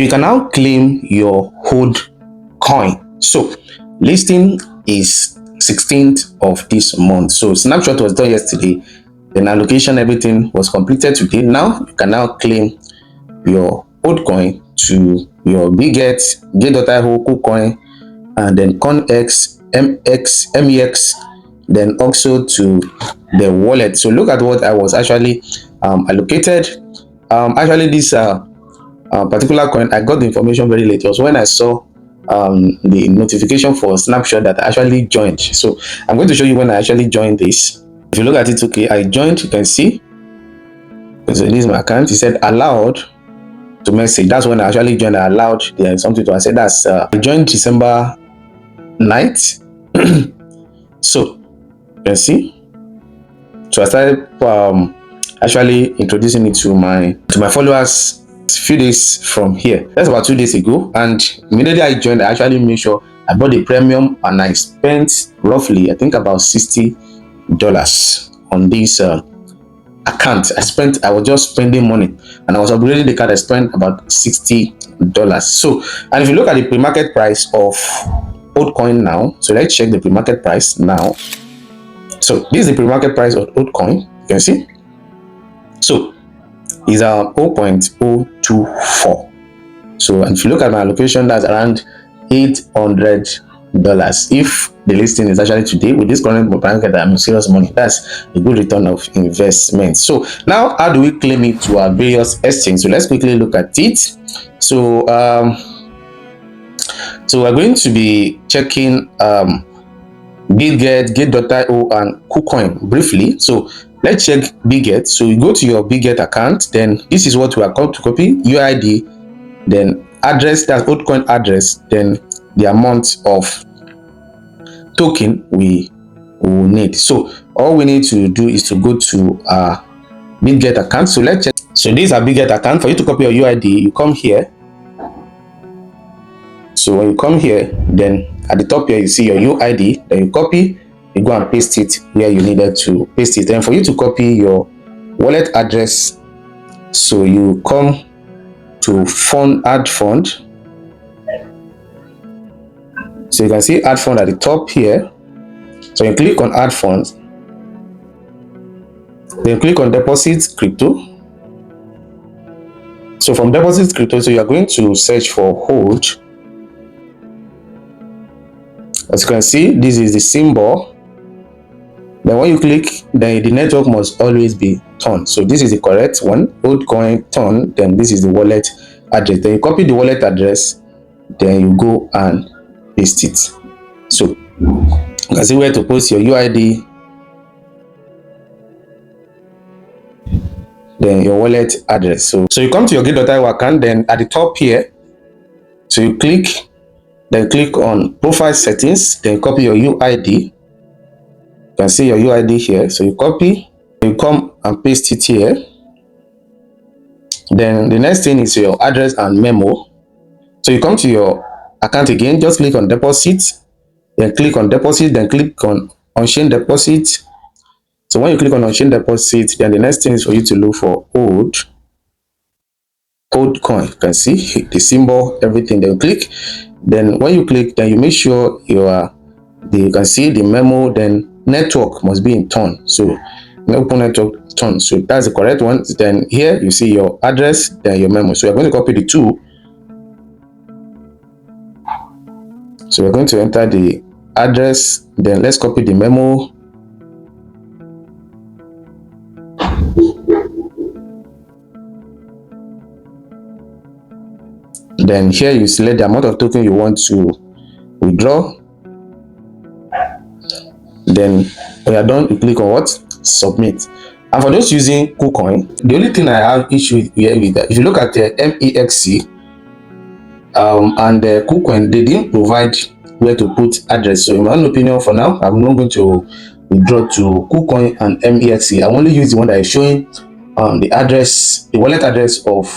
You can now claim your HoldCoin. So listing is 16th of this month. So snapshot was done yesterday. Then allocation, everything was completed today. Now you can now claim your HoldCoin to your Bitget, Get.io, KuCoin, and then MEXC, then also to the wallet. So look at what I was actually allocated. Actually, this particular coin, I got the information very late. It was when I saw the notification for snapshot that I actually joined. So I'm going to show you when I actually joined this. If you look at it, okay, I joined. You can see. So this is my account. It said allowed to message. That's when I actually joined. I allowed something to. I said that's I joined December 9th. So you can see. So I started actually introducing it to my followers a few days from here. That's about 2 days ago, and immediately I joined, I actually made sure I bought the premium, and I spent roughly, I think, about $60 on this account. I was just spending money, and I was upgrading the card. I spent about $60. So, and if you look at the pre-market price of HoldCoin now, so let's check the pre-market price now. So this is the pre-market price of HoldCoin. You can see. So is 0.024. So, and if you look at my allocation, that's around $800. If the listing is actually today with this current market, I'm serious money. That's a good return of investment. So now, how do we claim it to our various exchanges? So let's quickly look at it. So so we're going to be checking Bitget, Get.io, and KuCoin briefly. So let's check Bitget. So you go to your Bitget account, then this is what we are called to copy: UID, then address, that's HoldCoin address, then the amount of token we will need. So all we need to do is to go to our Bitget account. So let's check. So this is our Bitget account. For you to copy your UID, you come here. So when you come here, then at the top here you see your UID, then you copy, you go and paste it where you needed to paste it. Then for you to copy your wallet address, so you come to fund, add fund. So you can see add fund at the top here. So you click on add funds, then click on deposit crypto. So from deposit crypto, so you are going to search for hold. As you can see, this is the symbol. Then when you click, then the network must always be turned. So this is the correct one, HoldCoin turn. Then this is the wallet address. Then you copy the wallet address, then you go and paste it. So you can see where to post your UID, then your wallet address. So you come to your Get.io account, then at the top here, so you click, then click on profile settings, then copy your UID. You can see your UID here. So you copy, you come and paste it here. Then the next thing is your address and memo. So you come to your account again, just click on deposit, then click on deposit, then click on on-chain deposit. So when you click on on-chain deposit, then the next thing is for you to look for HoldCoin. You can see the symbol, everything. Then click. Then when you click, then you make sure you can see the memo. Then network must be in turn. So open network turn. So that's the correct one. Then here you see your address, then your memo. So you're going to copy the two. So we're going to enter the address. Then let's copy the memo. Then here you select the amount of token you want to withdraw. Then when you're done, you click on what? Submit. And for those using KuCoin, the only thing I have issue with here is that if you look at the MEXC and the KuCoin, they didn't provide where to put address. So in my own opinion, for now, I'm not going to withdraw to KuCoin and MEXC. I only use the one that is showing the address, the wallet address of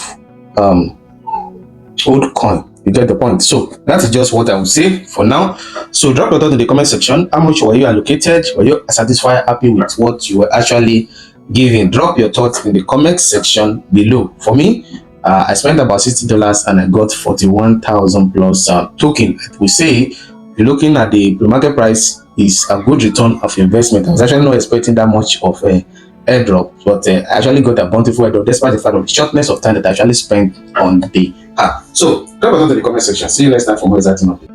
HoldCoin. You get the point. So that's just what I would say for now. So drop your thought in the comment section. How much were you allocated? Were you satisfied, happy with what you were actually given? Drop your thoughts in the comment section below. For me, I spent about $60 and I got 41,000 plus token. We say, if you're looking at the pre-market price, is a good return of investment. I was actually not expecting that much of a airdrop, but I actually got a bountiful airdrop despite the fact of the shortness of time that I actually spent on the app. So drop a note in the comment section. See you next time for more exciting updates.